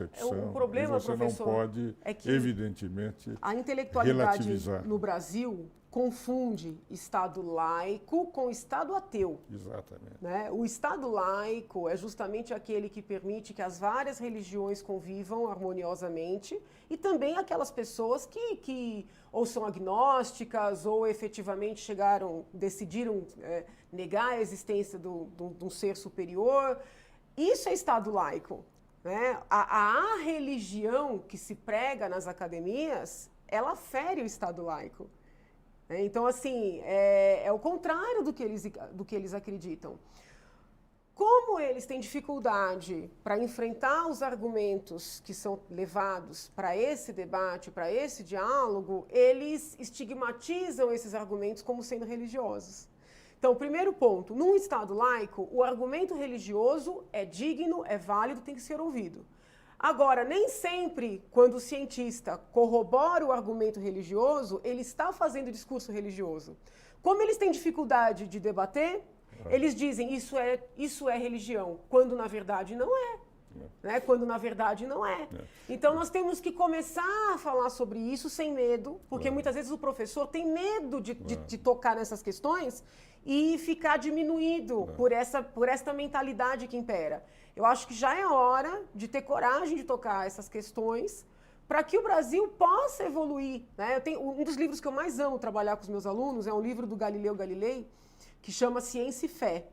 O problema, e você professor, não pode, é que evidentemente, a intelectualidade relativizar. no Brasil confunde Estado laico com Estado ateu. Exatamente. Né? O Estado laico é justamente aquele que permite que as várias religiões convivam harmoniosamente e também aquelas pessoas que ou são agnósticas ou efetivamente decidiram negar a existência de um ser superior. Isso é Estado laico. Né? A religião que se prega nas academias, ela fere o Estado laico. Então, assim, é o contrário do que eles acreditam. Como eles têm dificuldade para enfrentar os argumentos que são levados para esse debate, para esse diálogo, eles estigmatizam esses argumentos como sendo religiosos. Então, primeiro ponto, num Estado laico, o argumento religioso é digno, é válido, tem que ser ouvido. Agora, nem sempre, quando o cientista corrobora o argumento religioso, ele está fazendo discurso religioso. Como eles têm dificuldade de debater, eles dizem isso é religião, quando na verdade não é. Né? Quando na verdade não é. Então nós temos que começar a falar sobre isso sem medo, porque muitas vezes o professor tem medo de tocar nessas questões e ficar diminuído por esta mentalidade que impera. Eu acho que já é hora de ter coragem de tocar essas questões para que o Brasil possa evoluir. Né? Um dos livros que eu mais amo trabalhar com os meus alunos é um livro do Galileu Galilei, que chama Ciência e Fé,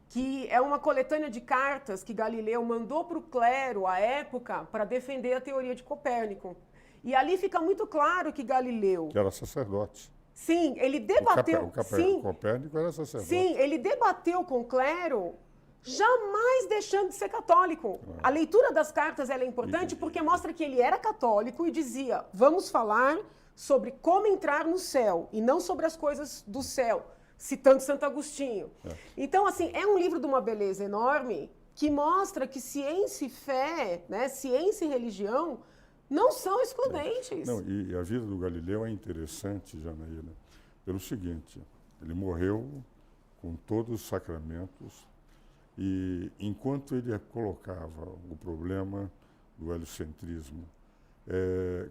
que é uma coletânea de cartas que Galileu mandou para o clero, à época, para defender a teoria de Copérnico. E ali fica muito claro que Galileu... Que era sacerdote. Sim, ele debateu... Copérnico era sacerdote. Sim, ele debateu com o clero, jamais deixando de ser católico. A leitura das cartas ela é importante porque mostra que ele era católico e dizia, vamos falar sobre como entrar no céu e não sobre as coisas do céu, citando Santo Agostinho. Então, assim, é um livro de uma beleza enorme que mostra que ciência e fé, né, ciência e religião não são excludentes. Não, e a vida do Galileu é interessante, Janaína, pelo seguinte, ele morreu com todos os sacramentos e enquanto ele colocava o problema do heliocentrismo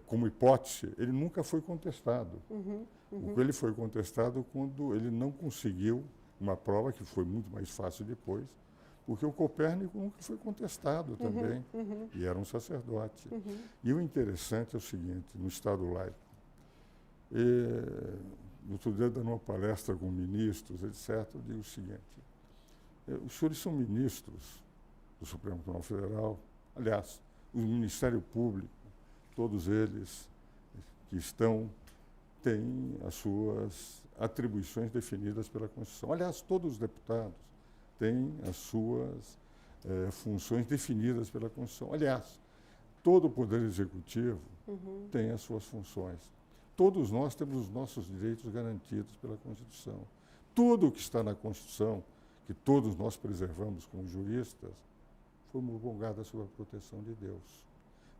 como hipótese, ele nunca foi contestado. Ele foi contestado quando ele não conseguiu uma prova que foi muito mais fácil depois, porque o Copérnico nunca foi contestado também, e era um sacerdote. E o interessante é o seguinte, no Estado laico, outro dia dando uma palestra com ministros, etc., eu digo o seguinte, os senhores são ministros do Supremo Tribunal Federal, aliás, o Ministério Público, todos eles que têm as suas atribuições definidas pela Constituição. Aliás, todos os deputados têm as suas funções definidas pela Constituição. Aliás, todo o Poder Executivo tem as suas funções. Todos nós temos os nossos direitos garantidos pela Constituição. Tudo o que está na Constituição, que todos nós preservamos como juristas, foi promulgado sob a proteção de Deus.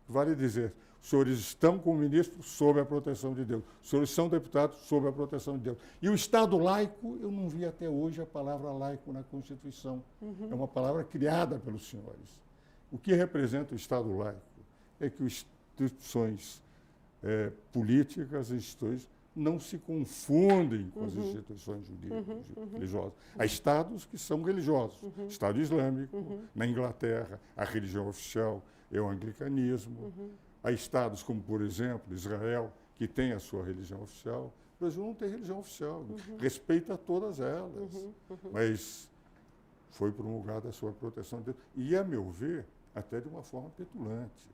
Vale dizer, os senhores estão como ministros sob a proteção de Deus. Os senhores são deputados sob a proteção de Deus. E o Estado laico, eu não vi até hoje a palavra laico na Constituição. É uma palavra criada pelos senhores. O que representa o Estado laico é que instituições políticas, instituições, não se confundem com as instituições religiosas. Há estados que são religiosos. Estado Islâmico, na Inglaterra, a religião oficial é o anglicanismo. Há estados como, por exemplo, Israel, que tem a sua religião oficial. O Brasil não tem religião oficial, respeita todas elas. Mas foi promulgada a sua proteção de Deus. E, a meu ver, até de uma forma petulante,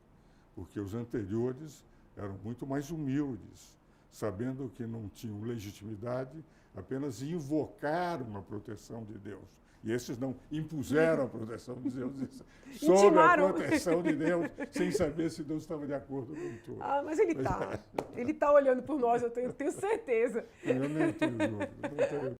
porque os anteriores eram muito mais humildes, sabendo que não tinham legitimidade, apenas invocaram a proteção de Deus. E esses não impuseram a proteção de Deus, sob a proteção de Deus, sem saber se Deus estava de acordo com tudo. Mas ele está. Ele está olhando por nós, eu tenho certeza. Eu nem tenho dúvida.